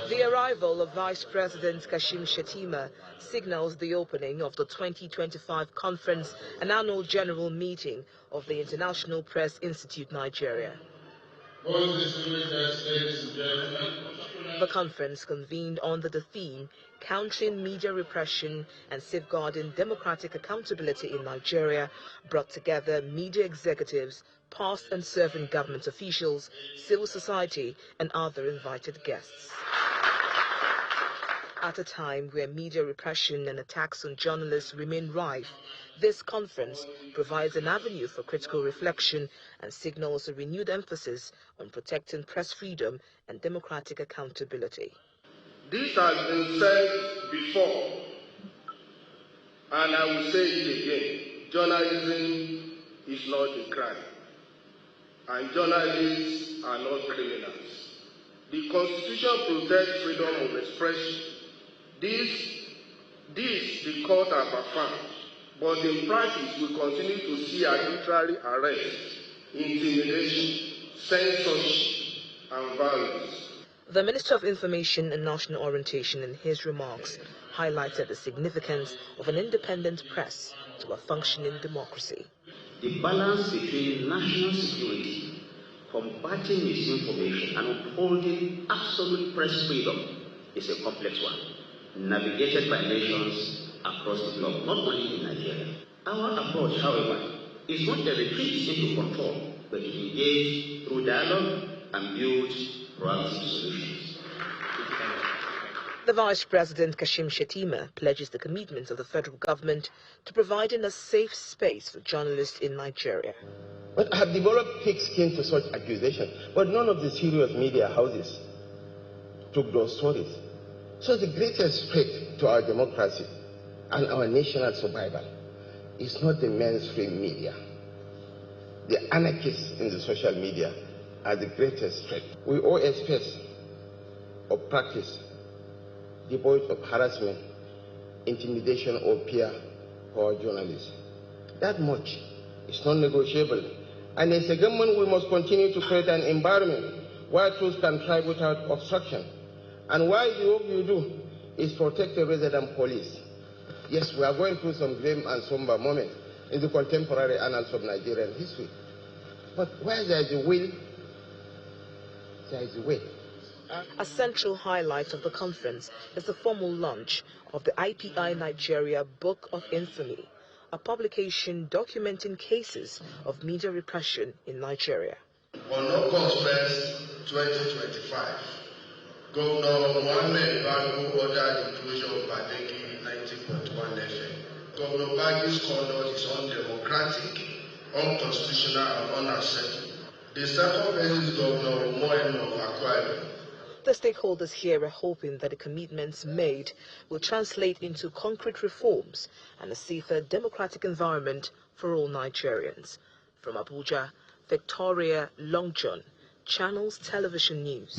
The arrival of Vice President Kashim Shettima signals the opening of the 2025 conference and annual general meeting of the International Press Institute Nigeria. The conference, convened under the theme Countering Media Repression and Safeguarding Democratic Accountability in Nigeria, brought together media executives, past and serving government officials, civil society, and other invited guests. At a time where media repression and attacks on journalists remain rife, this conference provides an avenue for critical reflection and signals a renewed emphasis on protecting press freedom and democratic accountability. This has been said before, and I will say it again. Journalism is not a crime, and journalists are not criminals. The Constitution protects freedom of expression. This the court have affirmed, but in practice we continue to see arbitrary arrests, intimidation, censorship, and violence. The Minister of Information and National Orientation, in his remarks, highlighted the significance of an independent press to a functioning democracy. The balance between national security, combating misinformation, and upholding absolute press freedom is a complex one, navigated by nations across the globe, not only in Nigeria. Our approach, however, is not a retreat into control, but to engage through dialogue and build proactive solutions. The Vice President Kashim Shettima pledges the commitment of the federal government to providing a safe space for journalists in Nigeria. But I have developed thick skin to such accusations, but none of the serious media houses took those stories. So the greatest threat to our democracy and our national survival is not the mainstream media. The anarchists in the social media are the greatest threat. We owe a space of practice devoid of harassment, intimidation, or fear for our journalists. That much is non-negotiable. And as a government, we must continue to create an environment where truth can thrive without obstruction. And why the work you do is protect the resident police. Yes, we are going through some grim and somber moments in the contemporary annals of Nigerian history. But where there is a will, there is a way. A central highlight of the conference is the formal launch of the IPI Nigeria Book of Infamy, a publication documenting cases of media repression in Nigeria. On August 1st, 2025, Governor Mohammed Bago ordered the closure of Badegi 90.1 FM. Governor Bago's conduct is undemocratic, unconstitutional, and unacceptable. The second person's governor, Mohammed Bago. The stakeholders here are hoping that the commitments made will translate into concrete reforms and a safer democratic environment for all Nigerians. From Abuja, Victoria Longjohn, Channels Television News.